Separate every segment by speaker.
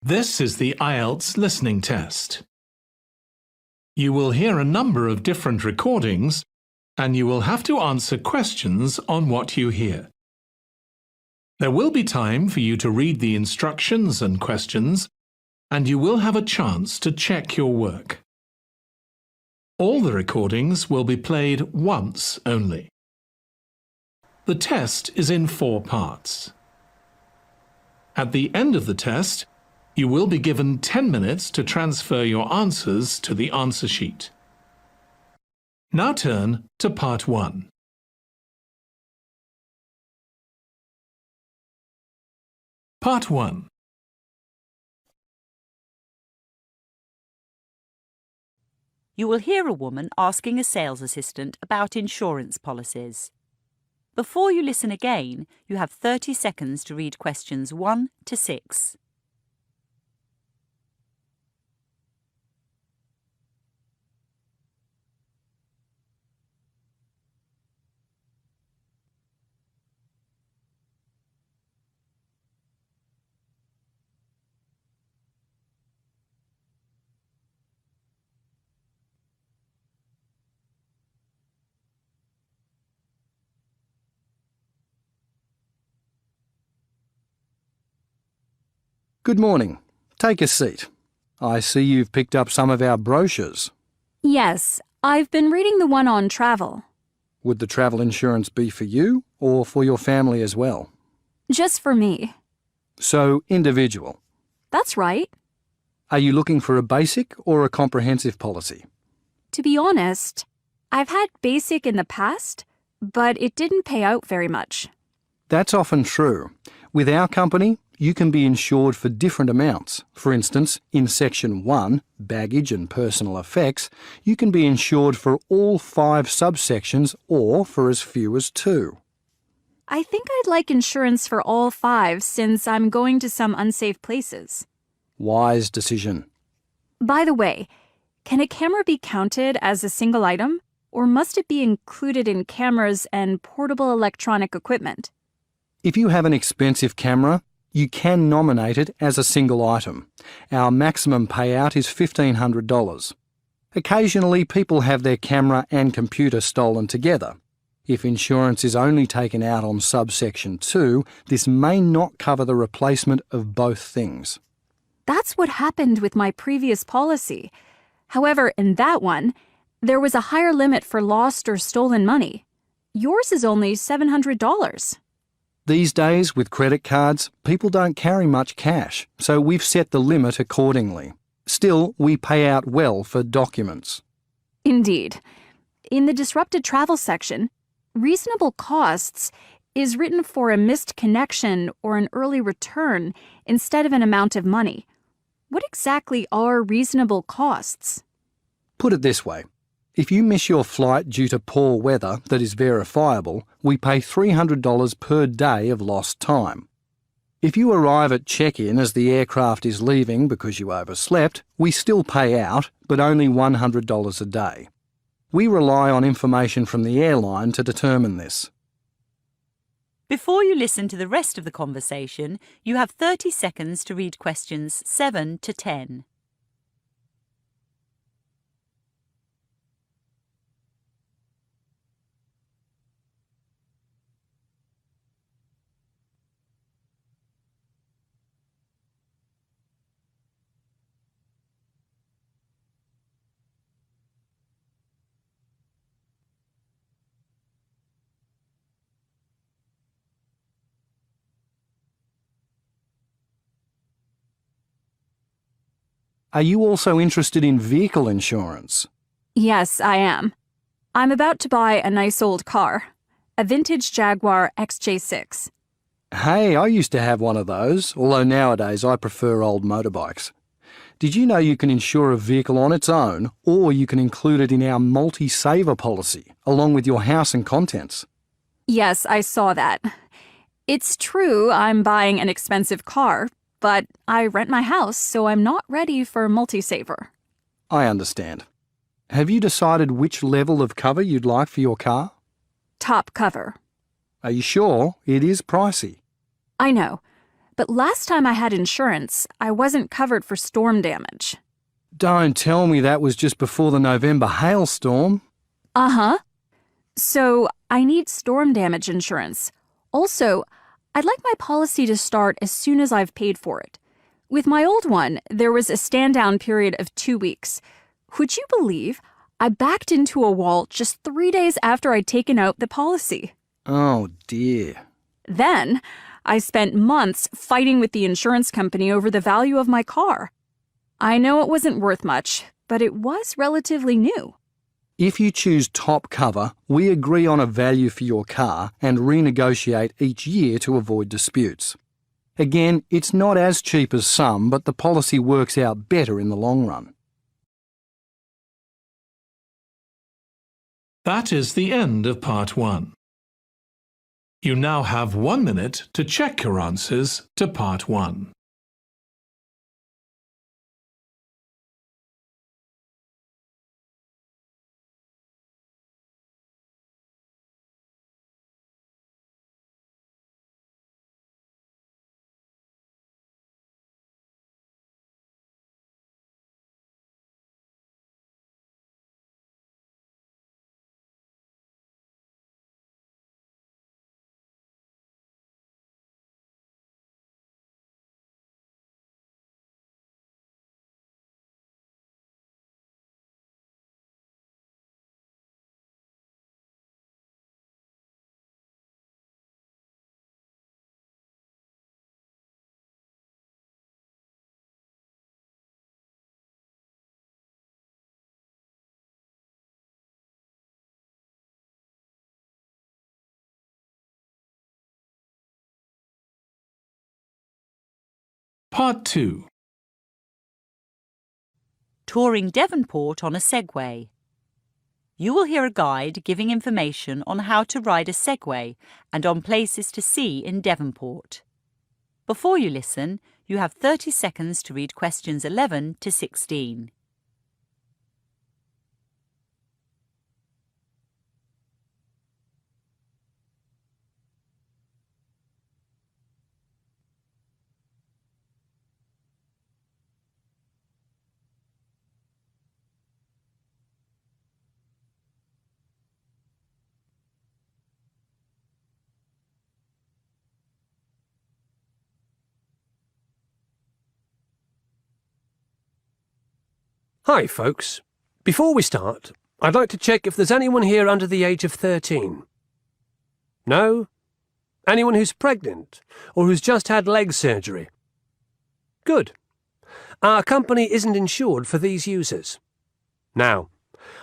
Speaker 1: This is the IELTS listening test. You will hear a number of different recordings and you will have to answer questions on what you hear. There will be time for you to read the instructions and questions, and you will have a chance to check your work. All the recordings will be played once only. The test is in 4 parts. At the end of the test, you will be given 10 minutes to transfer your answers to the answer sheet. Now turn to Part 1. Part 1.
Speaker 2: You will hear a woman asking a sales assistant about insurance policies. Before you listen again, you have 30 seconds to read questions 1 to 6.
Speaker 3: Good morning. Take a seat. I see you've picked up some of our brochures.
Speaker 4: Yes, I've been reading the one on travel.
Speaker 3: Would the travel insurance be for you or for your family as well?
Speaker 4: Just for me.
Speaker 3: So, individual.
Speaker 4: That's right.
Speaker 3: Are you looking for a basic or a comprehensive policy?
Speaker 4: To be honest, I've had basic in the past, but it didn't pay out very much.
Speaker 3: That's often true. With our company, you can be insured for different amounts. For instance, in Section 1, Baggage and Personal Effects, you can be insured for all 5 subsections or for as few as 2.
Speaker 4: I think I'd like insurance for all 5 since I'm going to some unsafe places.
Speaker 3: Wise decision.
Speaker 4: By the way, can a camera be counted as a single item, or must it be included in cameras and portable electronic equipment?
Speaker 3: If you have an expensive camera, you can nominate it as a single item. Our maximum payout is $1,500. Occasionally, people have their camera and computer stolen together. If insurance is only taken out on subsection 2, this may not cover the replacement of both things.
Speaker 4: That's what happened with my previous policy. However, in that one, there was a higher limit for lost or stolen money. Yours is only $700.
Speaker 3: These days, with credit cards, people don't carry much cash, so we've set the limit accordingly. Still, we pay out well for documents.
Speaker 4: Indeed. In the disrupted travel section, reasonable costs is written for a missed connection or an early return instead of an amount of money. What exactly are reasonable costs?
Speaker 3: Put it this way. If you miss your flight due to poor weather that is verifiable, we pay $300 per day of lost time. If you arrive at check-in as the aircraft is leaving because you overslept, we still pay out, but only $100 a day. We rely on information from the airline to determine this.
Speaker 2: Before you listen to the rest of the conversation, you have 30 seconds to read questions 7 to 10.
Speaker 3: Are you also interested in vehicle insurance?
Speaker 4: Yes, I am. I'm about to buy a nice old car, a vintage Jaguar XJ6.
Speaker 3: Hey, I used to have one of those, although nowadays I prefer old motorbikes. Did you know you can insure a vehicle on its own, or you can include it in our multi-saver policy, along with your house and contents?
Speaker 4: Yes, I saw that. It's true I'm buying an expensive car, but I rent my house, so I'm not ready for multi-saver.
Speaker 3: I understand. Have you decided which level of cover you'd like for your car?
Speaker 4: Top cover.
Speaker 3: Are you sure? It is pricey.
Speaker 4: I know, but last time I had insurance, I wasn't covered for storm damage.
Speaker 3: Don't tell me that was just before the November hailstorm.
Speaker 4: Uh-huh. So, I need storm damage insurance. Also, I'd like my policy to start as soon as I've paid for it. With my old one, there was a stand-down period of 2 weeks. Would you believe I backed into a wall just 3 days after I'd taken out the policy?
Speaker 3: Oh, dear.
Speaker 4: Then, I spent months fighting with the insurance company over the value of my car. I know it wasn't worth much, but it was relatively new.
Speaker 3: If you choose top cover, we agree on a value for your car and renegotiate each year to avoid disputes. Again, it's not as cheap as some, but the policy works out better in the long run.
Speaker 1: That is the end of Part 1. You now have 1 minute to check your answers to Part 1. Part 2.
Speaker 2: Touring Devonport on a Segway. You will hear a guide giving information on how to ride a Segway and on places to see in Devonport. Before you listen, you have 30 seconds to read questions 11 to 16.
Speaker 5: Hi folks. Before we start, I'd like to check if there's anyone here under the age of 13. No? Anyone who's pregnant or who's just had leg surgery? Good. Our company isn't insured for these users. Now,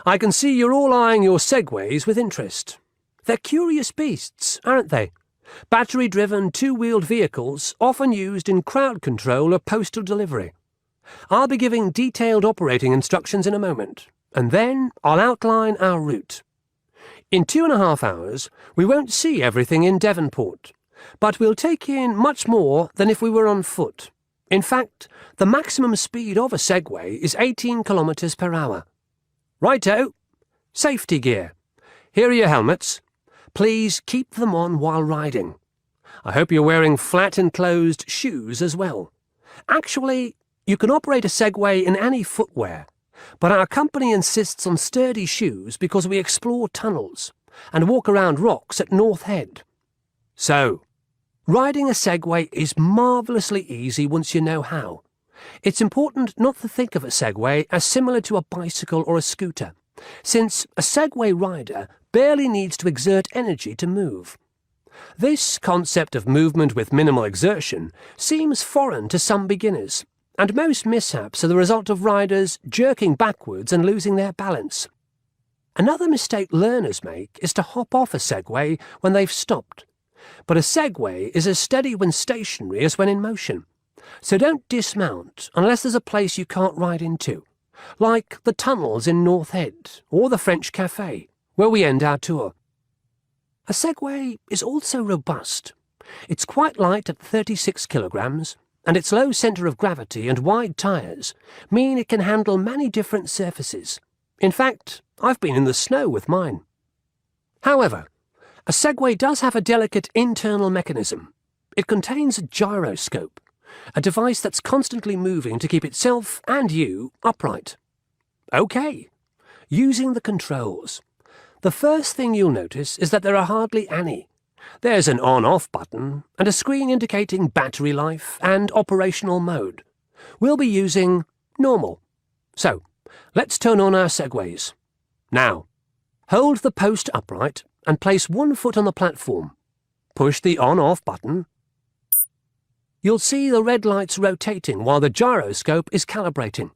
Speaker 5: I can see you're all eyeing your Segways with interest. They're curious beasts, aren't they? Battery-driven, two-wheeled vehicles often used in crowd control or postal delivery. I'll be giving detailed operating instructions in a moment, and then I'll outline our route. In 2.5 hours, we won't see everything in Devonport, but we'll take in much more than if we were on foot. In fact, the maximum speed of a Segway is 18 kilometres per hour. Righto! Safety gear. Here are your helmets. Please keep them on while riding. I hope you're wearing flat enclosed shoes as well. Actually, you can operate a Segway in any footwear, but our company insists on sturdy shoes because we explore tunnels and walk around rocks at North Head. So, riding a Segway is marvellously easy once you know how. It's important not to think of a Segway as similar to a bicycle or a scooter, since a Segway rider barely needs to exert energy to move. This concept of movement with minimal exertion seems foreign to some beginners, and most mishaps are the result of riders jerking backwards and losing their balance. Another mistake learners make is to hop off a Segway when they've stopped. But a Segway is as steady when stationary as when in motion, so don't dismount unless there's a place you can't ride into, like the tunnels in North Head or the French Café, where we end our tour. A Segway is also robust. It's quite light at 36 kilograms, and its low centre of gravity and wide tyres mean it can handle many different surfaces. In fact, I've been in the snow with mine. However, a Segway does have a delicate internal mechanism. It contains a gyroscope, a device that's constantly moving to keep itself and you upright. OK. Using the controls. The first thing you'll notice is that there are hardly any. There's an on-off button and a screen indicating battery life and operational mode. We'll be using normal. So, let's turn on our segways. Now, hold the post upright and place one foot on the platform. Push the on-off button. You'll see the red lights rotating while the gyroscope is calibrating.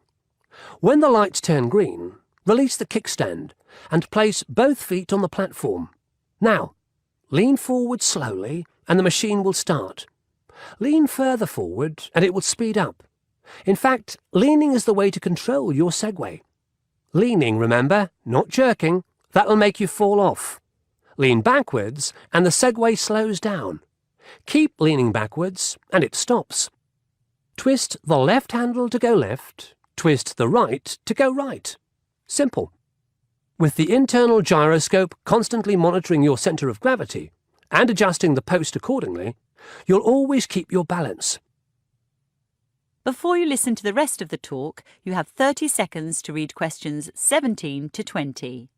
Speaker 5: When the lights turn green, release the kickstand and place both feet on the platform. Now, lean forward slowly and the machine will start. Lean further forward and it will speed up. In fact, leaning is the way to control your Segway. Leaning, remember, not jerking. That'll make you fall off. Lean backwards and the Segway slows down. Keep leaning backwards and it stops. Twist the left handle to go left, twist the right to go right. Simple. With the internal gyroscope constantly monitoring your centre of gravity and adjusting the post accordingly, you'll always keep your balance.
Speaker 2: Before you listen to the rest of the talk, you have 30 seconds to read questions 17 to 20.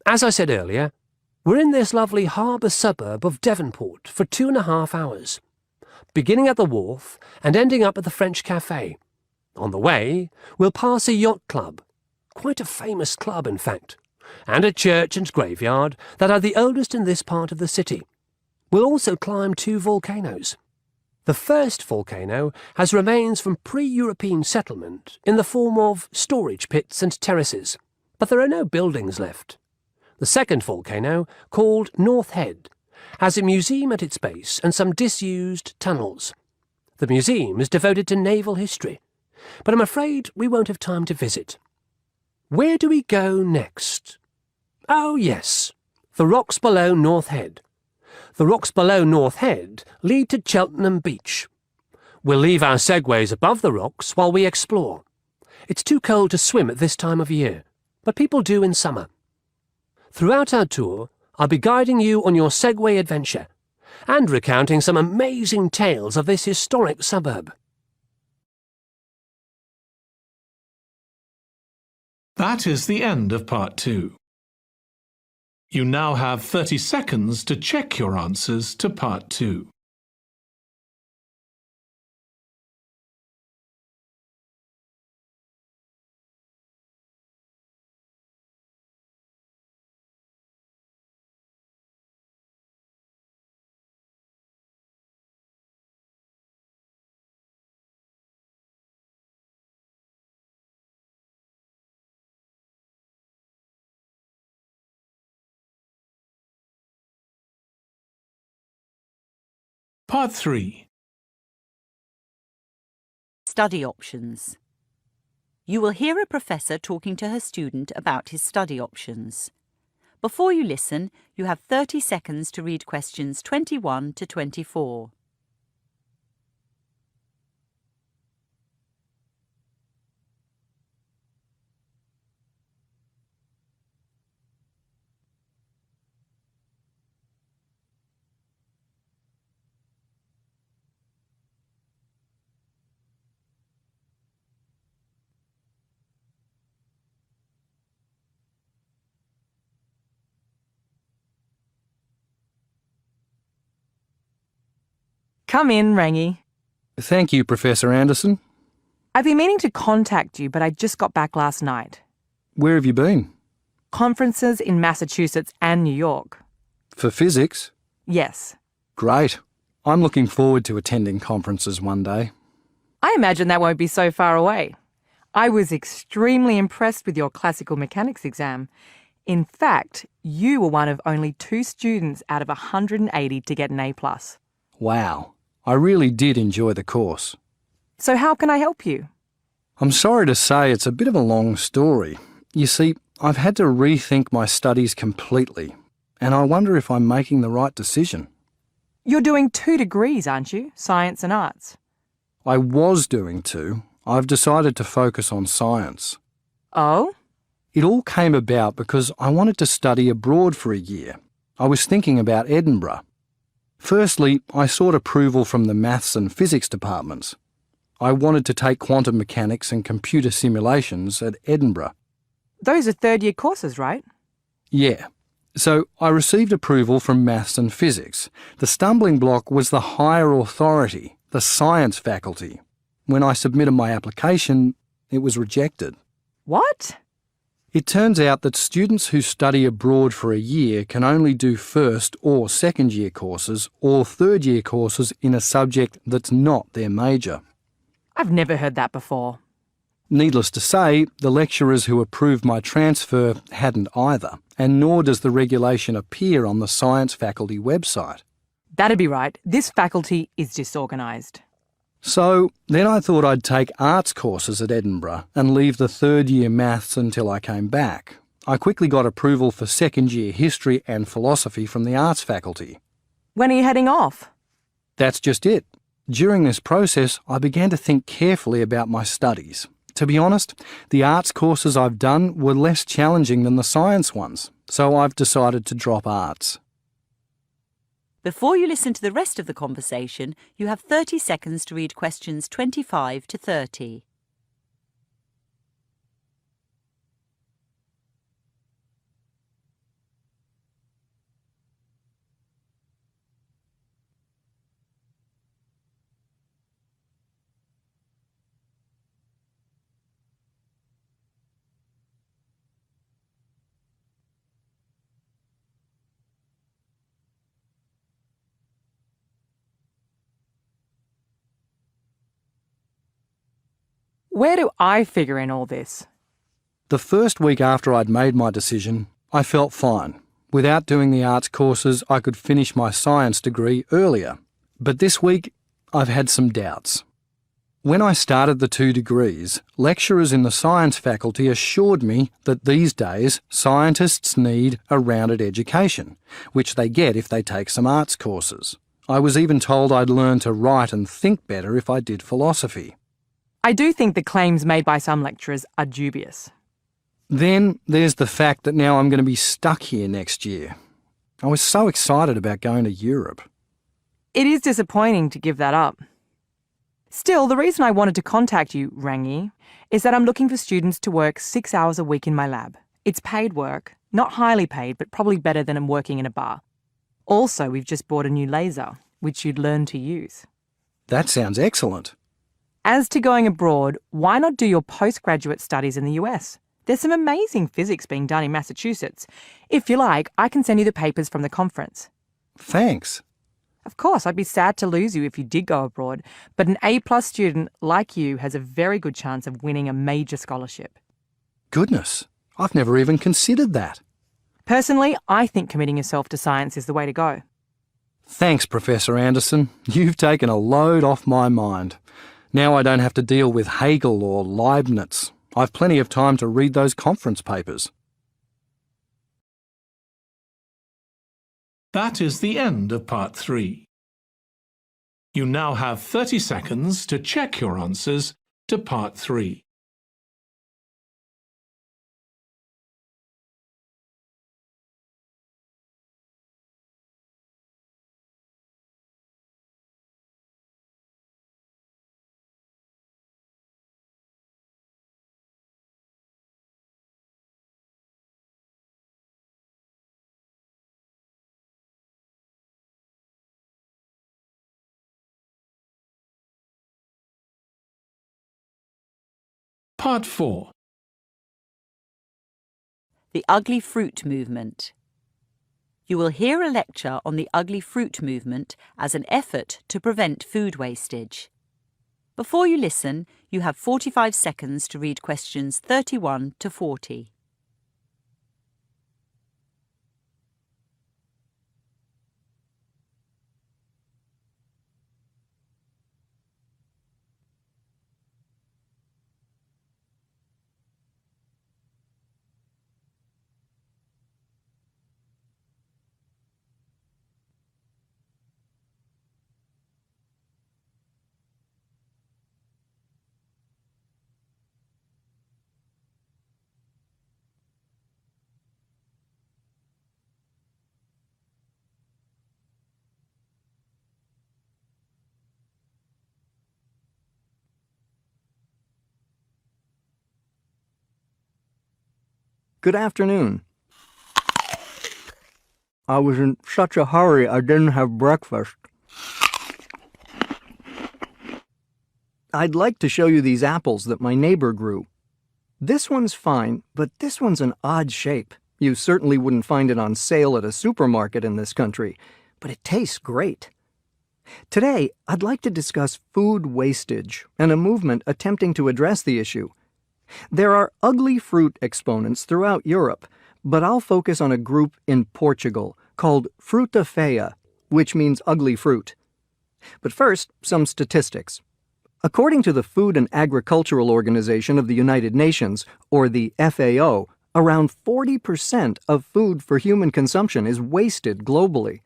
Speaker 5: As I said earlier, we're in this lovely harbour suburb of Devonport for 2.5 hours, beginning at the wharf and ending up at the French Café. On the way, we'll pass a yacht club, quite a famous club in fact, and a church and graveyard that are the oldest in this part of the city. We'll also climb 2 volcanoes. The first volcano has remains from pre-European settlement in the form of storage pits and terraces, but there are no buildings left. The second volcano, called North Head, has a museum at its base and some disused tunnels. The museum is devoted to naval history, but I'm afraid we won't have time to visit. Where do we go next? Oh yes, the rocks below North Head. The rocks below North Head lead to Cheltenham Beach. We'll leave our segways above the rocks while we explore. It's too cold to swim at this time of year, but people do in summer. Throughout our tour, I'll be guiding you on your Segway adventure and recounting some amazing tales of this historic suburb.
Speaker 1: That is the end of Part 2. You now have 30 seconds to check your answers to Part 2. Part 3.
Speaker 2: Study options. You will hear a professor talking to her student about his study options. Before you listen, you have 30 seconds to read questions 21 to 24.
Speaker 6: Come in, Rangi.
Speaker 3: Thank you, Professor Anderson.
Speaker 6: I've been meaning to contact you, but I just got back last night.
Speaker 3: Where have you been?
Speaker 6: Conferences in Massachusetts and New York.
Speaker 3: For physics?
Speaker 6: Yes.
Speaker 3: Great. I'm looking forward to attending conferences one day.
Speaker 6: I imagine that won't be so far away. I was extremely impressed with your classical mechanics exam. In fact, you were one of only 2 students out of 180 to get an A+.
Speaker 3: Wow. I really did enjoy the course.
Speaker 6: So how can I help you?
Speaker 3: I'm sorry to say it's a bit of a long story. You see, I've had to rethink my studies completely, and I wonder if I'm making the right decision.
Speaker 6: You're doing 2 degrees, aren't you? Science and arts.
Speaker 3: I was doing 2. I've decided to focus on science.
Speaker 6: Oh?
Speaker 3: It all came about because I wanted to study abroad for a year. I was thinking about Edinburgh. Firstly, I sought approval from the maths and physics departments. I wanted to take quantum mechanics and computer simulations at Edinburgh.
Speaker 6: Those are 3rd-year courses, right?
Speaker 3: Yeah. So I received approval from maths and physics. The stumbling block was the higher authority, the science faculty. When I submitted my application, it was rejected.
Speaker 6: What?
Speaker 3: It turns out that students who study abroad for a year can only do 1st or 2nd year courses or 3rd year courses in a subject that's not their major.
Speaker 6: I've never heard that before.
Speaker 3: Needless to say, the lecturers who approved my transfer hadn't either, and nor does the regulation appear on the science faculty website.
Speaker 6: That'd be right. This faculty is disorganised.
Speaker 3: So then I thought I'd take arts courses at Edinburgh and leave the 3rd year maths until I came back. I quickly got approval for 2nd year history and philosophy from the arts faculty.
Speaker 6: When are you heading off?
Speaker 3: That's just it. During this process, I began to think carefully about my studies. To be honest, the arts courses I've done were less challenging than the science ones, so I've decided to drop arts.
Speaker 2: Before you listen to the rest of the conversation, you have 30 seconds to read questions 25 to 30.
Speaker 6: Where do I figure in all this?
Speaker 3: The first week after I'd made my decision, I felt fine. Without doing the arts courses, I could finish my science degree earlier. But this week, I've had some doubts. When I started the 2 degrees, lecturers in the science faculty assured me that these days scientists need a rounded education, which they get if they take some arts courses. I was even told I'd learn to write and think better if I did philosophy.
Speaker 6: I do think the claims made by some lecturers are dubious.
Speaker 3: Then there's the fact that now I'm going to be stuck here next year. I was so excited about going to Europe.
Speaker 6: It is disappointing to give that up. Still, the reason I wanted to contact you, Rangi, is that I'm looking for students to work 6 hours a week in my lab. It's paid work, not highly paid, but probably better than I'm working in a bar. Also, we've just bought a new laser, which you'd learn to use.
Speaker 3: That sounds excellent.
Speaker 6: As to going abroad, why not do your postgraduate studies in the US? There's some amazing physics being done in Massachusetts. If you like, I can send you the papers from the conference.
Speaker 3: Thanks.
Speaker 6: Of course, I'd be sad to lose you if you did go abroad, but an A+ student like you has a very good chance of winning a major scholarship.
Speaker 3: Goodness, I've never even considered that.
Speaker 6: Personally, I think committing yourself to science is the way to go.
Speaker 3: Thanks, Professor Anderson. You've taken a load off my mind. Now I don't have to deal with Hegel or Leibniz. I've plenty of time to read those conference papers.
Speaker 1: That is the end of part 3. You now have 30 seconds to check your answers to part 3. Part 4.
Speaker 2: The Ugly Fruit Movement. You will hear a lecture on the ugly fruit movement as an effort to prevent food wastage. Before you listen, you have 45 seconds to read questions 31 to 40.
Speaker 3: Good afternoon. I was in such a hurry I didn't have breakfast. I'd like to show you these apples that my neighbor grew. This one's fine, but this one's an odd shape. You certainly wouldn't find it on sale at a supermarket in this country, but it tastes great. Today, I'd like to discuss food wastage and a movement attempting to address the issue. There are ugly fruit exponents throughout Europe, but I'll focus on a group in Portugal called fruta feia, which means ugly fruit. But first, some statistics. According to the Food and Agricultural Organization of the United Nations, or the FAO, around 40% of food for human consumption is wasted globally.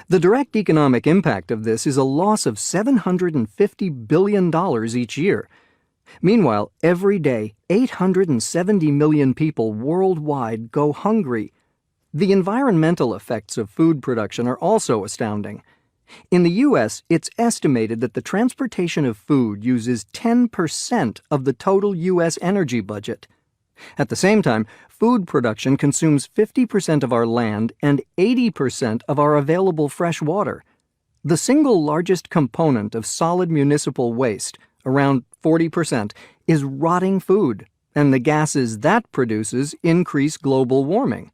Speaker 3: The direct economic impact of this is a loss of $750 billion each year. Meanwhile, every day, 870 million people worldwide go hungry. The environmental effects of food production are also astounding. In the U.S., it's estimated that the transportation of food uses 10% of the total U.S. energy budget. At the same time, food production consumes 50% of our land and 80% of our available fresh water. The single largest component of solid municipal waste, around 40%, is rotting food, and the gases that produces increase global warming.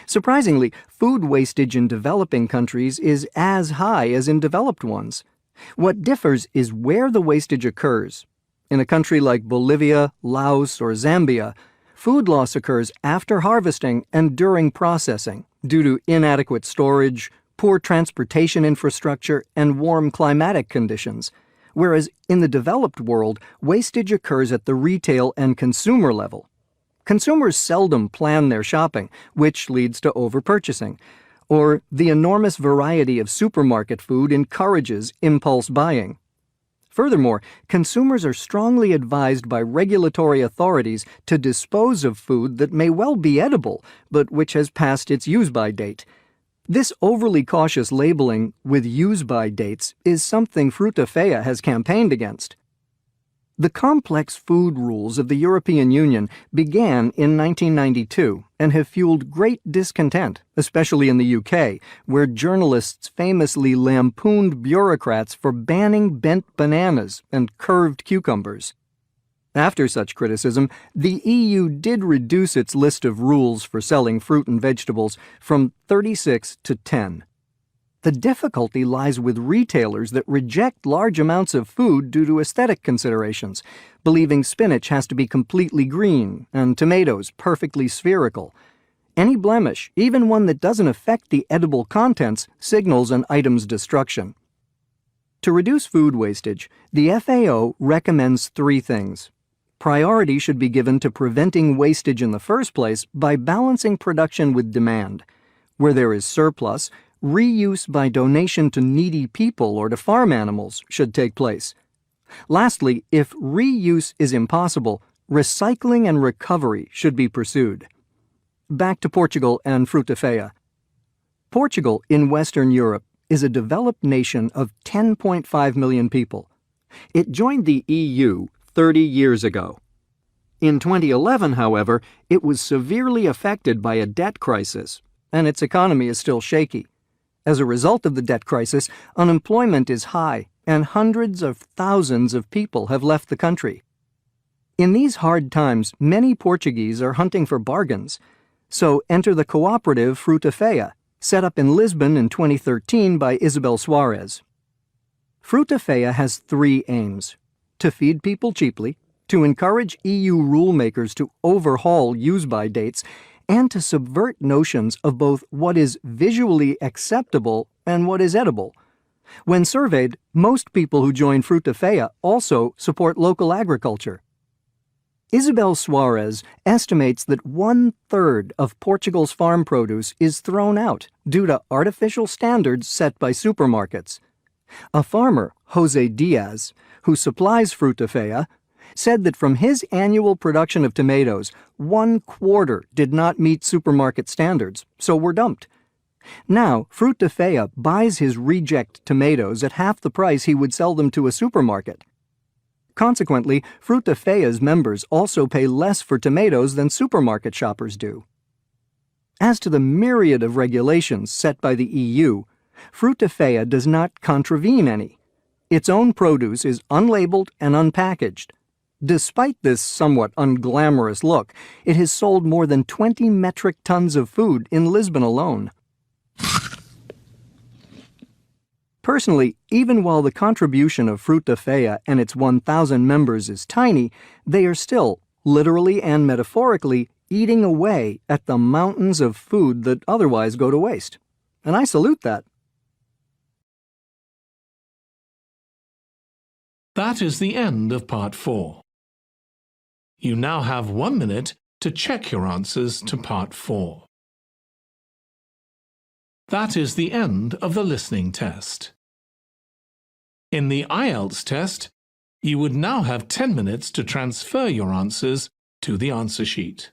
Speaker 3: Surprisingly, food wastage in developing countries is as high as in developed ones. What differs is where the wastage occurs. In a country like Bolivia, Laos, or Zambia, food loss occurs after harvesting and during processing due to inadequate storage, poor transportation infrastructure, and warm climatic conditions, whereas in the developed world, wastage occurs at the retail and consumer level. Consumers seldom plan their shopping, which leads to overpurchasing, or the enormous variety of supermarket food encourages impulse buying. Furthermore, consumers are strongly advised by regulatory authorities to dispose of food that may well be edible, but which has passed its use-by date. This overly cautious labeling with use-by dates is something Fruta Feia has campaigned against. The complex food rules of the European Union began in 1992 and have fueled great discontent, especially in the UK, where journalists famously lampooned bureaucrats for banning bent bananas and curved cucumbers. After such criticism, the EU did reduce its list of rules for selling fruit and vegetables from 36 to 10. The difficulty lies with retailers that reject large amounts of food due to aesthetic considerations, believing spinach has to be completely green and tomatoes perfectly spherical. Any blemish, even one that doesn't affect the edible contents, signals an item's destruction. To reduce food wastage, the FAO recommends 3 things. Priority should be given to preventing wastage in the first place by balancing production with demand. Where there is surplus, reuse by donation to needy people or to farm animals should take place. Lastly, if reuse is impossible, recycling and recovery should be pursued. Back to Portugal and Fruta Feia. Portugal, in Western Europe, is a developed nation of 10.5 million people. It joined the EU 30 years ago. In 2011, however, it was severely affected by a debt crisis, and its economy is still shaky. As a result of the debt crisis, unemployment is high, and hundreds of thousands of people have left the country. In these hard times, many Portuguese are hunting for bargains. So enter the cooperative Fruta Feia, set up in Lisbon in 2013 by Isabel Soares. Fruta Feia has 3 aims: to feed people cheaply, to encourage EU rulemakers to overhaul use-by dates, and to subvert notions of both what is visually acceptable and what is edible. When surveyed, most people who join Fruta Feia also support local agriculture. Isabel Soares estimates that 1/3 of Portugal's farm produce is thrown out due to artificial standards set by supermarkets. A farmer, Jose Diaz, who supplies Fruta Feia, said that from his annual production of tomatoes, 1/4 did not meet supermarket standards, so were dumped. Now, Fruta Feia buys his reject tomatoes at half the price he would sell them to a supermarket. Consequently, Fruta Fea's members also pay less for tomatoes than supermarket shoppers do. As to the myriad of regulations set by the EU, Fruta Fea does not contravene any. Its own produce is unlabeled and unpackaged. Despite this somewhat unglamorous look, it has sold more than 20 metric tons of food in Lisbon alone. Personally, even while the contribution of Fruta Fea and its 1,000 members is tiny, they are still, literally and metaphorically, eating away at the mountains of food that otherwise go to waste. And I salute that.
Speaker 1: That is the end of Part 4. You now have 1 minute to check your answers to Part 4. That is the end of the listening test. In the IELTS test, you would now have 10 minutes to transfer your answers to the answer sheet.